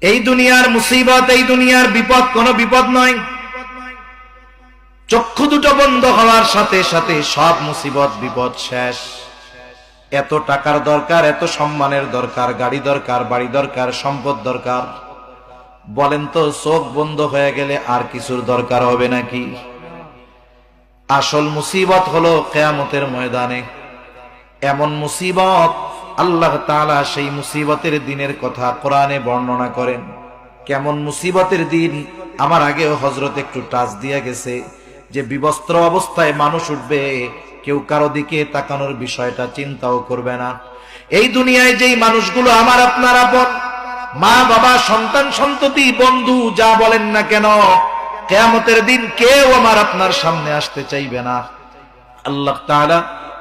এই দুনিয়ার মুসিবত, এই দুনিয়ার বিপদ কোনো বিপদ নয়। চক্ষু দুটো বন্ধ হওয়ার সাথে সাথে সব মুসিবত বিপদ শেষ। এত টাকার দরকার, এত সম্মানের দরকার, গাড়ি দরকার, বাড়ি দরকার, সম্পদ দরকার, বলেন তো চোখ বন্ধ হয়ে গেলে আর কিছুর দরকার হবে নাকি? আসল মুসিবত হলো কিয়ামতের ময়দানে। এমন মুসিবত আল্লাহ তাআলা সেই মুসিবতের দিনের কথা কোরআনে বর্ণনা করেন। কেমন মুসিবতের দিন? আমার আগেও হযরত একটু টাচ দিয়ে গেছে যে বিবস্ত্র অবস্থায় মানুষ উঠবে, কেউ কারো দিকে তাকানোর বিষয়টা চিন্তাও করবে না। এই দুনিয়ায় যেই মানুষগুলো আমার আপনার আপন, মা বাবা, সন্তান সন্ততি, বন্ধু, যা বলেন না কেন, কিয়ামতের দিন কেউ আমার আপনার সামনে আসতে চাইবে না। আল্লাহ তাআলা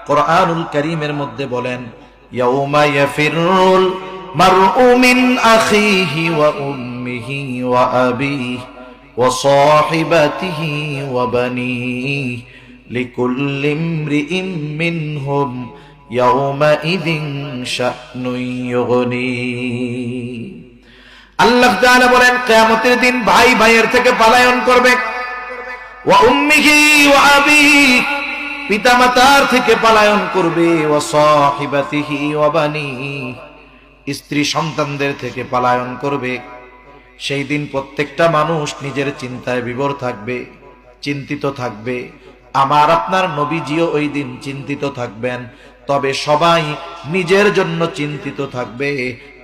কোরআনুল কারীমের মধ্যে বলেন, ইয়াউমা ইয়াফিরুল মারউ মিন আখিহি ওয়া উম্মিহি ওয়া আবিহি ওয়া সাহিবাতিহি ওয়া বানিহি লিকুল্লি ইমরিইম মিনহুম ইয়াউমাইযিন শা'নুন ইউগনি। আল্লাহ তাআলা বলেন, কিয়ামতের দিন ভাই ভাইয়ের থেকে পলায়ন করবে, ওয়া উম্মিহি ওয়া আবিহি, পিতামাতার থেকে পলায়ন করবে, ওয়া সাহিবাতিহি ওয়া বানিহি, স্ত্রী সন্তানদের থেকে পলায়ন করবে। সেই দিন প্রত্যেকটা মানুষ নিজের চিন্তায় বিভোর থাকবে, চিন্তিত থাকবে। আমার আপনার নবীজিও ওই দিন চিন্তিত থাকবেন, তবে সবাই নিজের জন্য চিন্তিত থাকবে,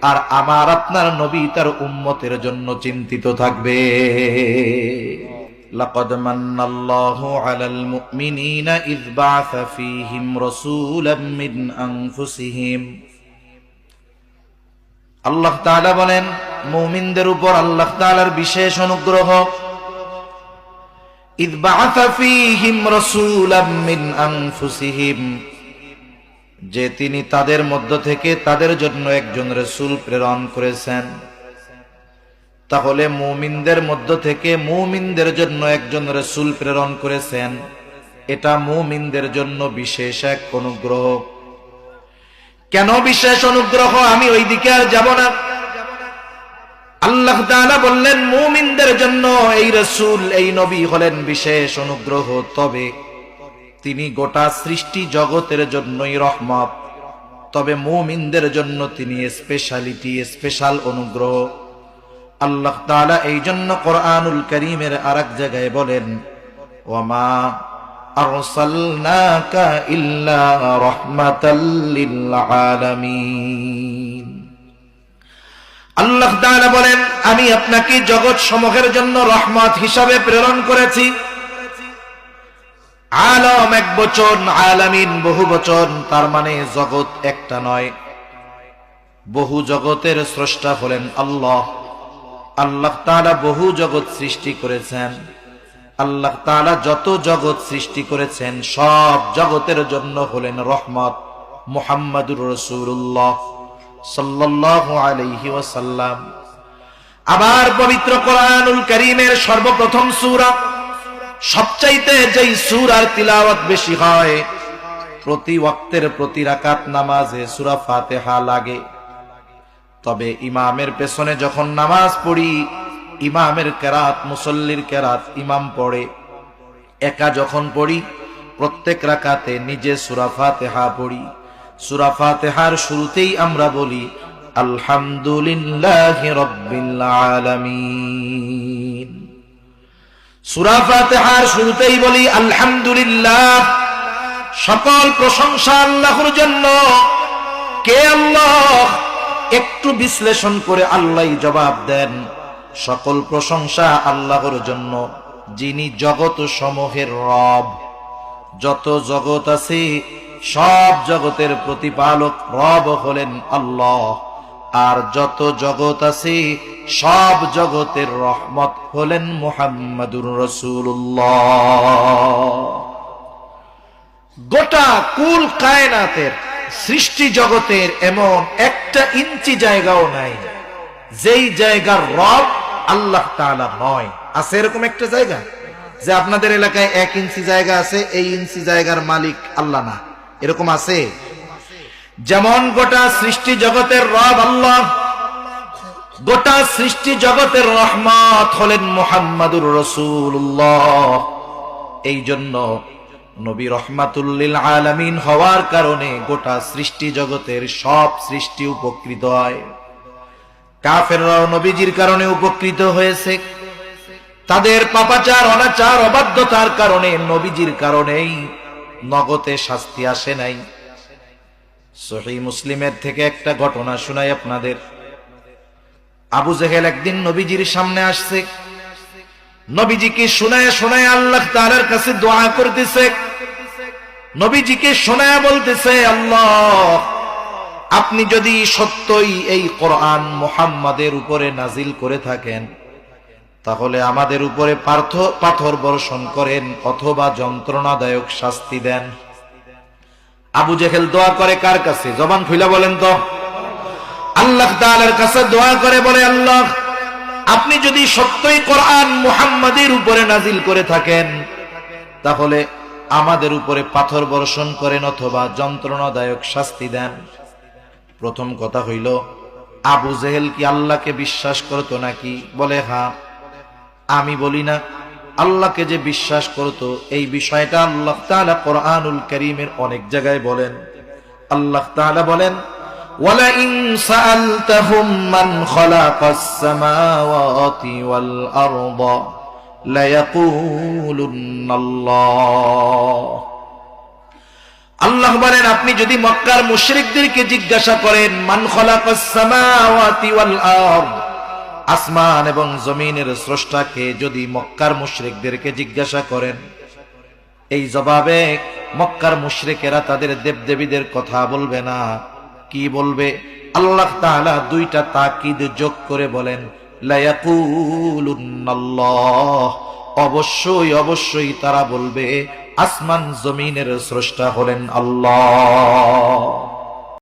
আর আমার আপনার নবী তার উম্মতের জন্য চিন্তিত থাকবে। লাকাদ মান্নাল্লাহু আলাল মুমিনিনা ইয বা'আসা ফীহিম রাসূলাম মিন আনফুসিহিম। আল্লাহ তাআলা বলেন, মুমিনদের উপর আল্লাহ তাআলার বিশেষ অনুগ্রহ। ইয বা'আসা ফীহিম রাসূলাম মিন আনফুসিহিম, যে তিনি তাদের মধ্য থেকে তাদের জন্য একজন রাসূল প্রেরণ করেছেন। তাহলে মুমিনদের মধ্য থেকে মুমিনদের জন্য একজন রাসূল প্রেরণ করেছেন, এটা মুমিনদের জন্য বিশেষ এক অনুগ্রহ। কেন বিশেষ অনুগ্রহ? আমি ওই দিকে আর যাব না। আল্লাহ তাআলা বললেন, মুমিনদের জন্য এই রাসূল, এই নবী হলেন বিশেষ অনুগ্রহ, তবে তিনি গোটা সৃষ্টি জগতের জন্যই রহমত। তবে মুমিনদের জন্য তিনি স্পেশালিটি, স্পেশাল অনুগ্রহ। আল্লাহ তাআলা এই জন্য কোরআনুল কারীমের আরেক জায়গায় বলেন, ওয়ামা আরসালনাকা ইল্লা রাহমাতাল লিল আলামিন। আল্লাহ তাআলা বলেন, আমি আপনাকে জগৎ সমূহের জন্য রহমত হিসাবে প্রেরণ করেছি। আলম এক বচন, আলামিন বহু বচন, তার মানে জগৎ একটা নয়, বহু জগতের স্রষ্টা হলেন আল্লাহ। আল্লাহ তাআলা বহু জগৎ সৃষ্টি করেছেন। আল্লাহ তাআলা যত জগৎ সৃষ্টি করেছেন সব জগতের জন্য হলেন রহমত। মুহাম্মাদুর রাসূলুল্লাহ সাল্লাল্লাহু আলাইহি ওয়াসাল্লাম। আবার পবিত্র কোরআনুল কারীমের সর্বপ্রথম সূরা, সবচাইতে যেই সূরার তিলাওয়াত বেশি হয়, প্রতি ওয়াক্তের প্রতি রাকাত নামাজে সূরা ফাতিহা লাগে। তবে ইমামের পেছনে যখন নামাজ পড়ি, ইমামের কেরাত, মুসল্লির কেরাত ইমাম পড়ে, একা যখন পড়ি প্রত্যেক রাকাতে নিজে সূরা ফাতিহা পড়ি। সূরা ফাতিহার শুরুতেই আমরা বলি আলহামদুলিল্লাহি রাব্বিল আলামিন। সূরা ফাতিহার শুরুতেই বলি আলহামদুলিল্লাহ, সকল প্রশংসা আল্লাহর জন্য। কে আল্লাহ? একটু বিশ্লেষণ করে আল্লাহই জবাব দেন, সকল প্রশংসা আল্লাহর জন্য, যিনি জগৎ সমূহের রব। যত জগৎ আছে সব জগতের প্রতিপালক রব হলেন আল্লাহ, আর যত জগৎ আছে সব জগতের রহমত হলেন মুহাম্মাদুর রাসূলুল্লাহ। গোটা কুল কায়নাতের সৃষ্টি জগতের এমন একটা ইঞ্চি জায়গাও নাই যেই জায়গার রব আল্লাহ তাআলা নয়। আছে এরকম একটা জায়গা যে আপনাদের এলাকায় 1 ইঞ্চি জায়গা আছে, এই ইঞ্চি জায়গার মালিক আল্লাহ না? এরকম আছে? যেমন গোটা সৃষ্টি জগতের রব আল্লাহ, গোটা সৃষ্টি জগতের রহমত হলেন মুহাম্মাদুর রাসূলুল্লাহ। এই জন্য নবী রহমাতুল লিল আলামিন হওয়ার কারণে গোটা সৃষ্টি জগতের সব সৃষ্টি উপকৃত হয়। কাফেররাও নবীজির কারণে উপকৃত হয়েছে। তাদের পাপাচার, অনাচার, অবাধ্যতার কারণে নবীজির কারণেই নগদে শাস্তি আসে নাই। সহিহ মুসলিমের থেকে একটা ঘটনা শোনাই আপনাদের। আবু জেহেল একদিন নবীজির সামনে আসছে। নবীজিকে শোনায় শোনায় আল্লাহ তাআলার কাছে দোয়া করতেছে। নবীজিকে শোনায় বলতেছে, আল্লাহ, আপনি যদি সত্যই এই কোরআন মুহাম্মাদের উপরে নাজিল করে থাকেন, তাহলে আমাদের উপরে পাথর বর্ষণ করেন অথবা যন্ত্রণাদায়ক শাস্তি দেন। আবু জেহেল দোয়া করে কার কাছে? জবান খুলে বলেন তো। আল্লাহ তাআলার কাছে দোয়া করে, বলে, আল্লাহ, আপনি যদি সত্যই কোরআন মুহাম্মাদের উপরে নাজিল করে থাকেন, তাহলে আমাদের উপরে পাথর বর্ষণ করেন অথবা যন্ত্রণাদায়ক শাস্তি দেন। প্রথম কথা হইল, আবু জেহেল কি আল্লাহকে বিশ্বাস করতো নাকি? বলে, হ্যাঁ। আমি বলি না। আল্লাহকে যে বিশ্বাস করতো, এই বিষয়টা আল্লাহ তাআলা কোরআনুল কারীমের অনেক জায়গায় বলেন। আল্লাহ তাআলা বলেন, ওয়ালাইন সাআলতাহুম মান খালাকাস সামাওয়াতি ওয়াল আরদা লায়াকুলুন্নাল্লাহ। আল্লাহ বলেন, আপনি যদি মক্কার মুশরিকদেরকে জিজ্ঞাসা করেন, মান খালাকাস সামাওয়াতি ওয়াল আরদ, আসমান এবং জমিনের স্রষ্টাকে যদি মক্কার মুশরিকদেরকে জিজ্ঞাসা করেন, এই জবাবে মক্কার মুশরিকেরা তাদের দেবদেবীদের কথা বলবে না। কি বলবে? আল্লাহ তাআলা দুইটা তাকিদ যোগ করে বলেন, লায়াকুলুন্নাল্লাহ, অবশ্যই অবশ্যই তারা বলবে আসমান জমিনের স্রষ্টা হলেন আল্লাহ।